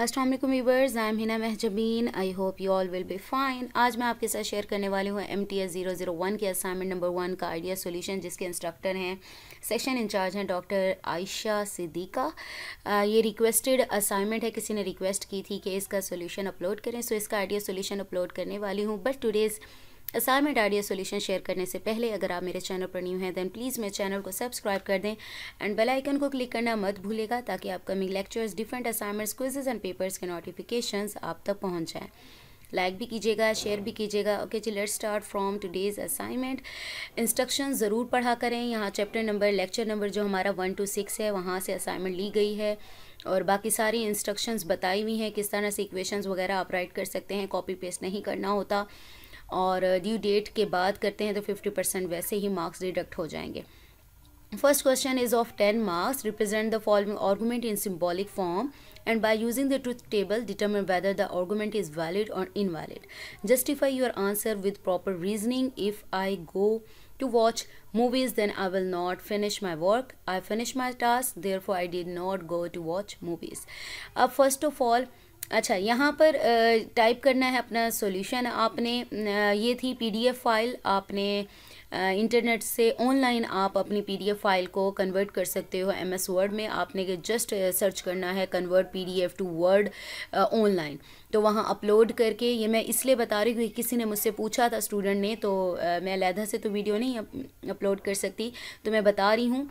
अस्सलाम वालेकुम viewers, I am Hina Mahjabeen. I hope you all will be fine. आज मैं आपके साथ शेयर करने वाली हूँ MTS 001 के असाइनमेंट नंबर 1 का आइडिया सॉल्यूशन, जिसके इंस्ट्रक्टर हैं, सेक्शन इंचार्ज हैं डॉक्टर आयशा सिद्दीका। ये रिक्वेस्टेड असाइनमेंट है, किसी ने रिक्वेस्ट की थी कि इसका सॉल्यूशन अपलोड करें, सो इसका आइडिया सॉल्यूशन अपलोड करने वाली हूँ। But today's assignment idea solution share करने से पहले अगर आप मेरे चैनल पर न्यू हैं देन प्लीज़ मेरे चैनल को सब्सक्राइब कर दें एंड बेल आइकन को क्लिक करना मत भूलेगा, ताकि upcoming lectures, different assignments, quizzes and papers के नोटिफिकेशंस आप तक पहुंच जाएं। लाइक भी कीजिएगा, शेयर भी कीजिएगा। ओके जी, let's start from today's assignment. Instruction ज़रूर पढ़ा करें। यहाँ चैप्टर नंबर, लेक्चर नंबर जो हमारा 1 to 6 है, वहाँ से असाइनमेंट ली गई है और बाकी सारी इंस्ट्रक्शंस बताई हुई हैं, किस तरह से इक्वेशंस वगैरह आप राइट कर सकते हैं, कॉपी पेस्ट नहीं करना होता। और ड्यू डेट के बाद करते हैं तो 50% वैसे ही मार्क्स डिडक्ट हो जाएंगे। First question is of 10 marks. Represent the following argument in symbolic form and by using the truth table determine whether the argument is valid or invalid. Justify your answer with proper reasoning. If I go to watch movies then I will not finish my work. I finish my task, therefore I did not go to watch movies. अब first of all, अच्छा, यहाँ पर type करना है अपना solution. आपने ये थी PDF फाइल, आपने इंटरनेट से ऑनलाइन आप अपनी PDF फाइल को कन्वर्ट कर सकते हो MS वर्ड में। आपने जस्ट सर्च करना है convert PDF to word online, तो वहाँ अपलोड करके, ये मैं इसलिए बता रही हूँ कि किसी ने मुझसे पूछा था, स्टूडेंट ने, तो मैं अलहदा से तो वीडियो नहीं अपलोड कर सकती, तो मैं बता रही हूँ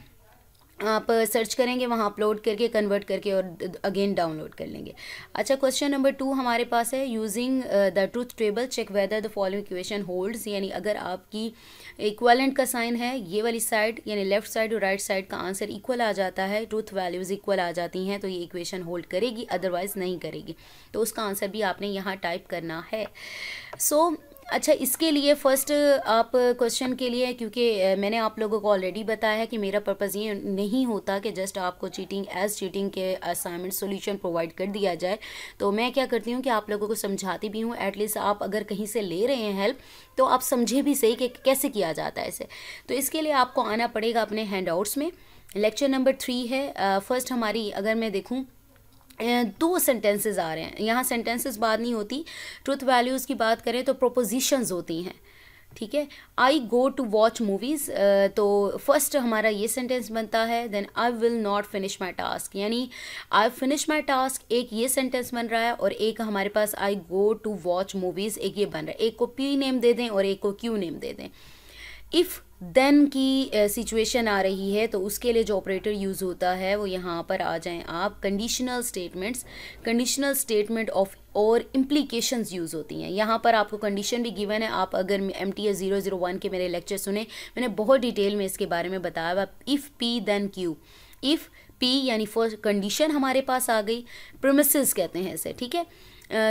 आप सर्च करेंगे, वहाँ अपलोड करके कन्वर्ट करके और अगेन डाउनलोड कर लेंगे। अच्छा, क्वेश्चन नंबर 2 हमारे पास है, using the truth table check whether the following equation holds. यानी अगर आपकी इक्वलेंट का साइन है, ये वाली साइड यानी लेफ्ट साइड और राइट साइड का आंसर इक्वल आ जाता है, ट्रूथ वैल्यूज़ इक्वल आ जाती हैं, तो ये इक्वेशन होल्ड करेगी, अदरवाइज नहीं करेगी। तो उसका आंसर भी आपने यहाँ टाइप करना है। सो अच्छा, इसके लिए फ़र्स्ट आप क्वेश्चन के लिए, क्योंकि मैंने आप लोगों को ऑलरेडी बताया है कि मेरा पर्पज़ ये नहीं होता कि जस्ट आपको चीटिंग के असाइनमेंट सॉल्यूशन प्रोवाइड कर दिया जाए, तो मैं क्या करती हूँ कि आप लोगों को समझाती भी हूँ। एटलीस्ट आप अगर कहीं से ले रहे हैं हेल्प, तो आप समझे भी सही कि कैसे किया जाता है इसे। तो इसके लिए आपको आना पड़ेगा अपने हैंडआउट्स में। लेक्चर नंबर 3 है। फर्स्ट हमारी, अगर मैं देखूँ, 2 सेंटेंसेस आ रहे हैं यहाँ। सेंटेंसेस बात नहीं होती, ट्रुथ वैल्यूज़ की बात करें तो प्रोपोजिशंस होती हैं, ठीक है। I go to watch movies, तो फर्स्ट हमारा ये सेंटेंस बनता है। Then I will not finish my task, यानी आई फिनिश माई टास्क, एक ये सेंटेंस बन रहा है, और एक हमारे पास आई गो टू वॉच मूवीज़, एक ये बन रहा है। एक को P नेम दे दें और एक को Q नेम दे दें। इफ़ देन की सिचुएशन आ रही है, तो उसके लिए जो ऑपरेटर यूज़ होता है वो यहाँ पर आ जाएं आप। Conditional statements, conditional statement of और इम्प्लीकेशंस यूज़ होती हैं। यहाँ पर आपको कंडीशन भी गिवन है। आप अगर MTS 001 के मेरे लेक्चर सुने, मैंने बहुत डिटेल में इसके बारे में बताया हुआ। If P then Q, if P यानी फर्स्ट कंडीशन हमारे पास आ गई, प्रीमिसेस कहते हैं इसे, ठीक है।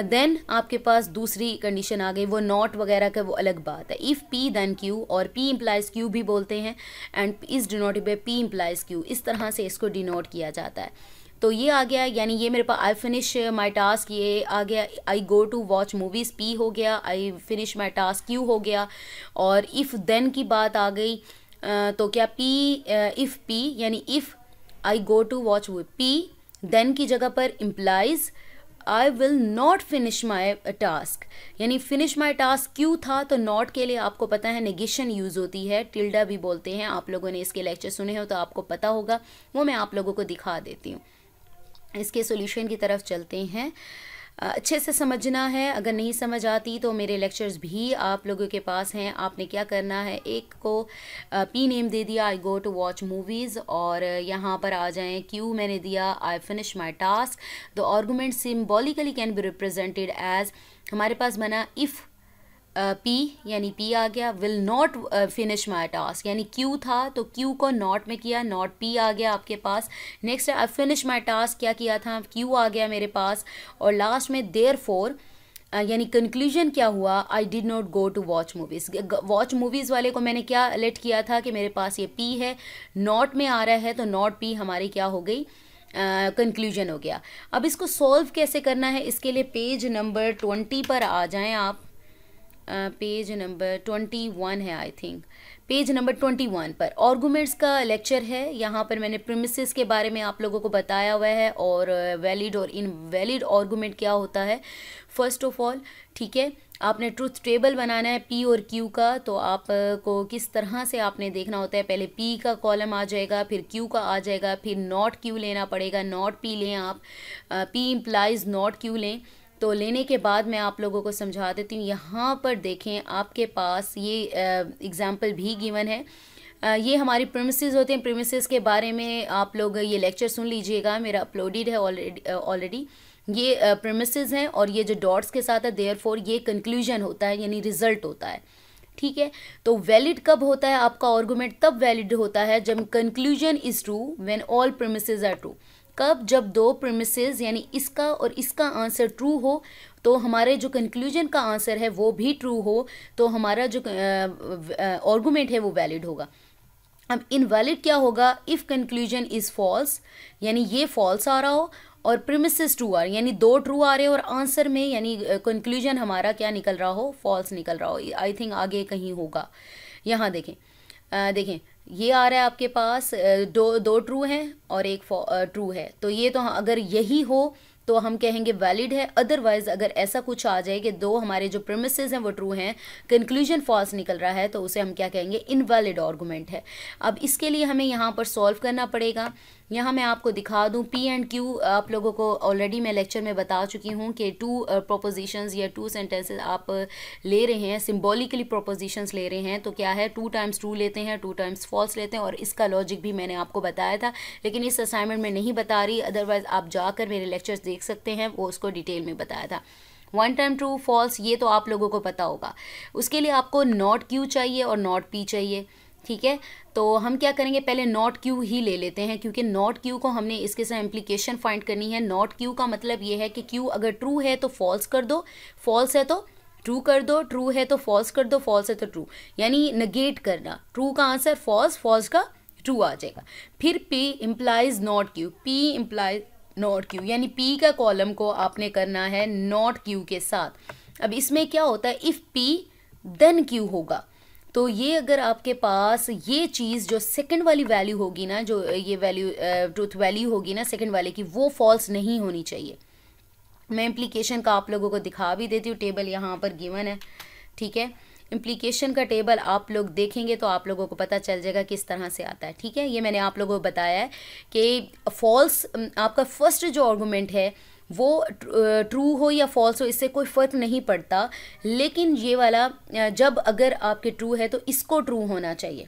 देन आपके पास दूसरी कंडीशन आ गई, वो नॉट वगैरह का वो अलग बात है। इफ़ P देन Q, और P इम्प्लाइज Q भी बोलते हैं, and is denoted by P implies Q, इस तरह से इसको डिनोट किया जाता है। तो ये आ गया, यानी ये मेरे पास आई फिनिश माई टास्क, ये आ गया। I go to watch movies P हो गया, I finish my task Q हो गया। और इफ़ देन की बात आ गई, तो क्या इफ़ P यानी if I go to watch P, then की जगह पर implies I will not finish my task, यानी फिनिश माई टास्क क्यों था, तो नॉट के लिए आपको पता है नेगेशन यूज़ होती है, टिल्डा भी बोलते हैं। आप लोगों ने इसके लेक्चर सुने हो तो आपको पता होगा, वो मैं आप लोगों को दिखा देती हूँ। इसके सॉल्यूशन की तरफ चलते हैं। अच्छे से समझना है, अगर नहीं समझ आती तो मेरे लेक्चर्स भी आप लोगों के पास हैं। आपने क्या करना है, एक को P नेम दे दिया, I go to watch movies, और यहाँ पर आ जाएं Q मैंने दिया, I finish my task. The argument symbolically can be represented as, हमारे पास बना इफ़ P यानी P आ गया, will not finish my task यानी Q था, तो Q को नॉट में किया, नॉट P आ गया आपके पास। नेक्स्ट है आई फिनिश माई टास्क, क्या किया था, Q आ गया मेरे पास। और लास्ट में देयरफॉर यानी कंक्लूजन क्या हुआ, I did not go to watch movies. Watch movies वाले को मैंने क्या लेट किया था कि मेरे पास ये P है, नॉट में आ रहा है, तो नॉट P हमारी क्या हो गई, कंक्लूजन हो गया। अब इसको सॉल्व कैसे करना है, इसके लिए पेज नंबर 20 पर आ जाएं आप। पेज नंबर 21 है आई थिंक, पेज नंबर 21 पर आर्गुमेंट्स का लेक्चर है। यहाँ पर मैंने प्रीमिसेस के बारे में आप लोगों को बताया हुआ है और वैलिड और इनवैलिड आर्गुमेंट क्या होता है। फर्स्ट ऑफ ऑल, ठीक है, आपने ट्रूथ टेबल बनाना है पी और क्यू का, तो आपको किस तरह से आपने देखना होता है, पहले पी का कॉलम आ जाएगा, फिर क्यू का आ जाएगा, फिर नॉट क्यू लेना पड़ेगा, नॉट पी लें आप, पी इम्प्लाइज नॉट क्यू लें। तो लेने के बाद मैं आप लोगों को समझा देती हूँ। यहाँ पर देखें, आपके पास ये एग्जाम्पल भी गिवन है। ये हमारी प्रीमिसेस होते हैं। प्रीमिसेस के बारे में आप लोग ये लेक्चर सुन लीजिएगा, मेरा अपलोडेड है ऑलरेडी। ये प्रीमिसेस हैं और ये जो डॉट्स के साथ है देयरफॉर ये कंक्लूजन होता है, यानी रिजल्ट होता है। ठीक है, तो वैलिड कब होता है आपका आर्गुमेंट? तब वैलिड होता है जब conclusion is true when all premises are true. कब? जब दो प्रीमिसेस यानी इसका और इसका आंसर ट्रू हो, तो हमारे जो कंक्लूजन का आंसर है वो भी ट्रू हो, तो हमारा जो आर्गुमेंट है वो वैलिड होगा। अब इनवैलिड क्या होगा? इफ़ कंक्लूजन इज़ फॉल्स, यानी ये फॉल्स आ रहा हो और प्रीमिसेस ट्रू आ रही, यानी दो ट्रू आ रहे हो और आंसर में यानी कंक्लूजन हमारा क्या निकल रहा हो? फॉल्स निकल रहा हो। आई थिंक आगे कहीं होगा। यहाँ देखें, देखें ये आ रहा है आपके पास दो ट्रू हैं और एक ट्रू है, तो ये तो अगर यही हो तो हम कहेंगे वैलिड है। अदरवाइज अगर ऐसा कुछ आ जाए कि दो हमारे जो प्रीमिसेस हैं वो ट्रू हैं, कंक्लूजन फॉल्स निकल रहा है, तो उसे हम क्या कहेंगे? इनवैलिड आर्गुमेंट है। अब इसके लिए हमें यहाँ पर सॉल्व करना पड़ेगा। यहाँ मैं आपको दिखा दूँ, पी एंड क्यू आप लोगों को ऑलरेडी मैं लेक्चर में बता चुकी हूँ कि टू प्रोपोजिशंस या टू सेंटेंसेस आप ले रहे हैं, सिम्बॉलिकली प्रोपोजिशंस ले रहे हैं, तो क्या है, 2 टाइम्स ट्रू लेते हैं, 2 टाइम्स फॉल्स लेते हैं, और इसका लॉजिक भी मैंने आपको बताया था, लेकिन इस असाइनमेंट में नहीं बता रही। अदरवाइज आप जाकर मेरे लेक्चर्स देख सकते हैं, वो उसको डिटेल में बताया था। 1 टाइम ट्रू फॉल्स ये तो आप लोगों को पता होगा। उसके लिए आपको नॉट क्यू चाहिए और नॉट पी चाहिए। ठीक है, तो हम क्या करेंगे, पहले नॉट क्यू ही ले लेते हैं, क्योंकि नॉट क्यू को हमने इसके साथ इम्प्लीकेशन फाइंड करनी है। नॉट क्यू का मतलब ये है कि क्यू अगर ट्रू है तो फॉल्स कर दो, फॉल्स है तो ट्रू कर दो, ट्रू है तो फॉल्स कर दो, फॉल्स है तो ट्रू, यानी नेगेट करना। ट्रू का आंसर फॉल्स, फॉल्स का ट्रू आ जाएगा। फिर P implies not Q, P implies not Q, यानी पी का कॉलम को आपने करना है नॉट क्यू के साथ। अब इसमें क्या होता है, इफ़ पी देन क्यू होगा, तो ये अगर आपके पास ये चीज़ जो सेकंड वाली वैल्यू होगी ना, जो ये वैल्यू ट्रूथ वैल्यू होगी ना सेकंड वाले की, वो फॉल्स नहीं होनी चाहिए। मैं इम्प्लीकेशन का आप लोगों को दिखा भी देती हूँ, टेबल यहाँ पर गिवन है। ठीक है, इम्प्लीकेशन का टेबल आप लोग देखेंगे तो आप लोगों को पता चल जाएगा किस तरह से आता है। ठीक है, ये मैंने आप लोगों को बताया है कि फॉल्स आपका फर्स्ट जो आर्गुमेंट है वो ट्रू हो या फॉल्स हो, इससे कोई फ़र्क नहीं पड़ता, लेकिन ये वाला जब अगर आपके ट्रू है तो इसको ट्रू होना चाहिए।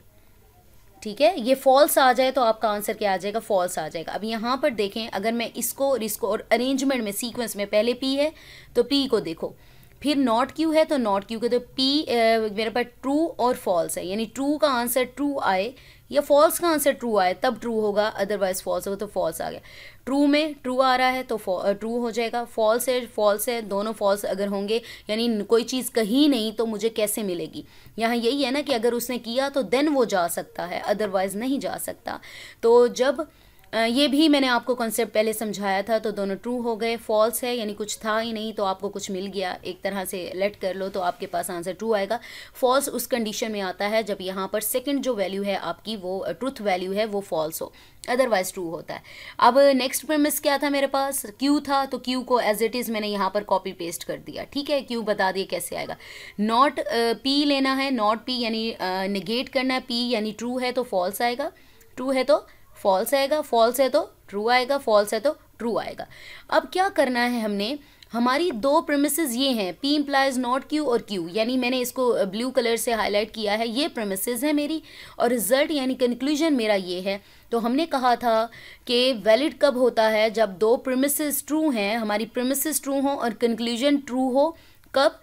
ठीक है, ये फॉल्स आ जाए तो आपका आंसर क्या आ जाएगा? फॉल्स आ जाएगा। अब यहाँ पर देखें, अगर मैं इसको और इसको और अरेंजमेंट में सीक्वेंस में पहले पी है तो पी को देखो, फिर नॉट क्यू है तो नॉट क्यू के, तो पी मेरे पास ट्रू और फॉल्स है, यानी ट्रू का आंसर ट्रू आए या फॉल्स का आंसर ट्रू आए तब ट्रू होगा, अदरवाइज फॉल्स होगा तो फॉल्स आ गया। ट्रू में ट्रू आ रहा है तो ट्रू हो जाएगा, फॉल्स है, दोनों फॉल्स अगर होंगे, यानी कोई चीज़ कही नहीं तो मुझे कैसे मिलेगी। यहाँ यही है ना कि अगर उसने किया तो देन वो जा सकता है, अदरवाइज नहीं जा सकता। तो जब ये भी मैंने आपको कॉन्सेप्ट पहले समझाया था, तो दोनों ट्रू हो गए। फॉल्स है यानी कुछ था ही नहीं तो आपको कुछ मिल गया, एक तरह से लेट कर लो तो आपके पास आंसर ट्रू आएगा। फॉल्स उस कंडीशन में आता है जब यहाँ पर सेकंड जो वैल्यू है आपकी वो ट्रूथ वैल्यू है वो फॉल्स हो, अदरवाइज ट्रू होता है। अब नेक्स्ट प्रीमिस क्या था मेरे पास? क्यू था, तो क्यू को एज इट इज़ मैंने यहाँ पर कॉपी पेस्ट कर दिया। ठीक है, क्यू बता दिए कैसे आएगा। नॉट पी लेना है, नॉट पी यानी निगेट करना है, पी यानी ट्रू है तो फॉल्स आएगा, ट्रू है तो फॉल्स आएगा, फॉल्स है तो ट्रू आएगा, फॉल्स है तो ट्रू आएगा। अब क्या करना है हमने, हमारी दो प्रीमिसेस ये हैं, पी इम्प्लाइज नॉट क्यू और क्यू, यानी मैंने इसको ब्लू कलर से हाईलाइट किया है, ये प्रीमिसेस है मेरी और रिजल्ट यानी कंक्लूजन मेरा ये है। तो हमने कहा था कि वैलिड कब होता है? जब दो प्रीमिसेस ट्रू हैं, हमारी प्रीमिसेस ट्रू हो और कंक्लूजन ट्रू हो। कब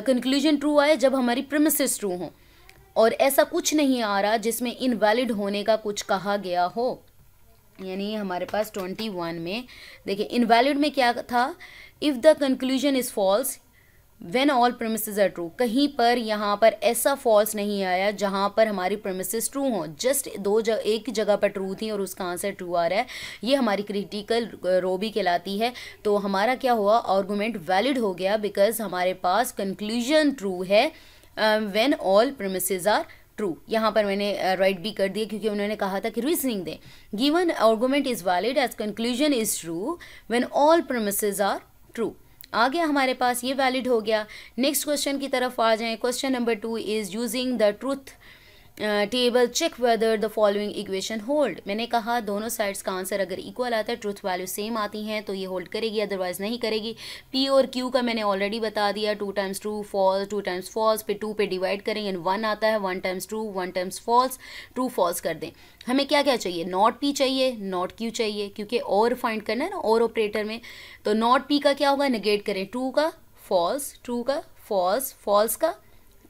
कंक्लूजन ट्रू आए? जब हमारी प्रीमिसेस ट्रू हो, और ऐसा कुछ नहीं आ रहा जिसमें इनवैलिड होने का कुछ कहा गया हो। यानी हमारे पास 21 में देखिए इनवैलिड में क्या था, if the conclusion is false when all premises are true. कहीं पर यहाँ पर ऐसा फॉल्स नहीं आया जहाँ पर हमारी प्रीमिसेस ट्रू हो, जस्ट एक जगह पर ट्रू थी और उसका आंसर ट्रू आ रहा है, ये हमारी क्रिटिकल रो भी कहलाती है। तो हमारा क्या हुआ, आर्गुमेंट वैलिड हो गया बिकॉज हमारे पास कंक्लूजन ट्रू है when all premises are true, यहाँ पर मैंने राइट भी कर दिया क्योंकि उन्होंने कहा था कि रीजनिंग दें। Given argument is valid as conclusion is true when all premises are true. आ गया हमारे पास, ये वैलिड हो गया। नेक्स्ट क्वेश्चन की तरफ आ जाएं। Question number 2 is using the truth table check whether the following equation hold. मैंने कहा दोनों साइड्स का आंसर अगर इक्वल आता है, ट्रूथ वैल्यू सेम आती हैं, तो ये होल्ड करेगी, अदरवाइज नहीं करेगी। पी और क्यू का मैंने ऑलरेडी बता दिया, 2 times true false, 2 times false, फिर 2 पे डिवाइड करें एंड 1 आता है, 1 times true 1 times false, true false कर दें। हमें क्या क्या चाहिए, नॉट पी चाहिए, नॉट क्यू चाहिए, क्योंकि और फाइंड करना है ना और ऑपरेटर में। तो नॉट पी का क्या होगा, नेगेट करें, ट्रू का फॉल्स, ट्रू का फॉल्स, फॉल्स का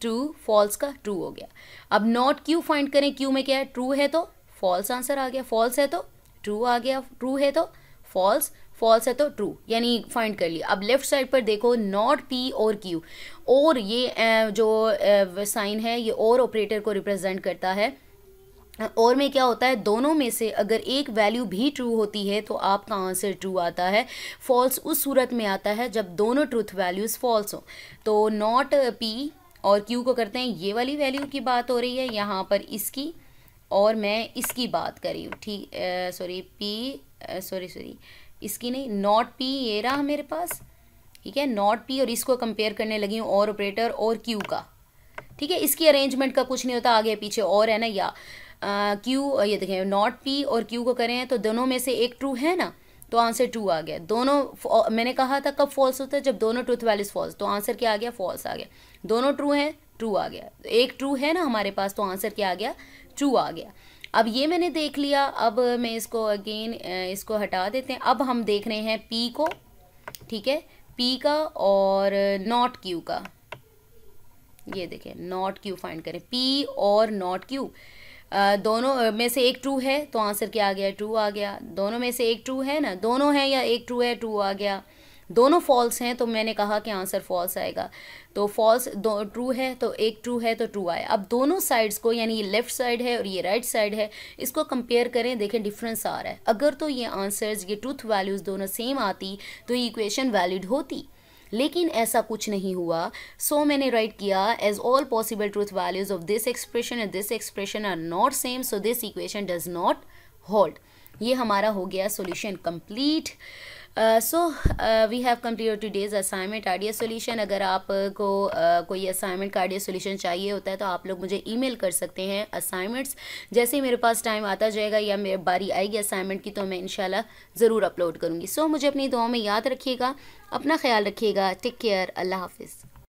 ट्रू, फॉल्स का ट्रू हो गया। अब नॉट क्यू फाइंड करें, क्यू में क्या है, ट्रू है तो फॉल्स आंसर आ गया, फॉल्स है तो ट्रू आ गया, ट्रू है तो फॉल्स, फॉल्स है तो ट्रू, यानी फाइंड कर लिया। अब लेफ्ट साइड पर देखो, नॉट पी और क्यू, और ये जो साइन है ये और ऑपरेटर को रिप्रेजेंट करता है। और में क्या होता है, दोनों में से अगर एक वैल्यू भी ट्रू होती है तो आपका आंसर ट्रू आता है। फॉल्स उस सूरत में आता है जब दोनों ट्रूथ वैल्यूज़ फॉल्स हो। तो नॉट पी और क्यू को करते हैं, ये वाली वैल्यू की बात हो रही है यहाँ पर इसकी, और मैं इसकी बात कर रही हूँ, ठीक, सॉरी पी, सॉरी इसकी नहीं, नॉट पी ये रहा मेरे पास, ठीक है, नॉट पी और इसको कंपेयर करने लगी हूँ और ऑपरेटर और क्यू का, ठीक है। इसकी अरेंजमेंट का कुछ नहीं होता, आगे पीछे और है ना, या क्यू, ये देखें नॉट पी और क्यू को करें तो दोनों में से एक ट्रू है ना, तो आंसर ट्रू आ गया। दोनों, मैंने कहा था कब फॉल्स होता है, जब दोनों ट्रूथ वैल्यूज फॉल्स, तो आंसर क्या आ गया, फॉल्स आ गया। दोनों ट्रू हैं, ट्रू आ गया, एक ट्रू है ना हमारे पास, तो आंसर क्या आ गया, ट्रू आ गया। अब ये मैंने देख लिया, अब मैं इसको अगेन इसको हटा देते हैं। अब हम देख रहे हैं पी को, ठीक है, पी का और नॉट क्यू का, ये देखें नॉट क्यू फाइंड करें, पी और नॉट क्यू, दोनों में से एक ट्रू है तो आंसर क्या आ गया, ट्रू आ गया। दोनों में से एक ट्रू है ना, दोनों है या एक ट्रू है, ट्रू आ गया। दोनों फॉल्स हैं तो मैंने कहा कि आंसर फॉल्स आएगा, तो फॉल्स, दो ट्रू है तो एक ट्रू है तो ट्रू आया। अब दोनों साइड्स को, यानी ये लेफ्ट साइड है और ये राइट साइड है, इसको कंपेयर करें, देखें डिफरेंस आ रहा है। अगर तो ये आंसर्स, ये ट्रूथ वैल्यूज़ दोनों सेम आती तो ये इक्वेशन वैलिड होती, लेकिन ऐसा कुछ नहीं हुआ। सो मैंने राइट किया, as all possible truth values of this expression and this expression are not same, so this equation does not hold. ये हमारा हो गया solution complete. So we have completed today's assignment idea solution. अगर आपको कोई assignment का idea solution चाहिए होता है तो आप लोग मुझे ईमेल कर सकते हैं। असाइनमेंट्स जैसे ही मेरे पास टाइम आता जाएगा या मेरी बारी आएगी असाइनमेंट की, तो मैं इंशाल्लाह ज़रूर अपलोड करूँगी। सो मुझे अपनी दुआओं में याद रखिएगा, अपना ख्याल रखिएगा, टेक केयर, अल्लाह हाफिज़।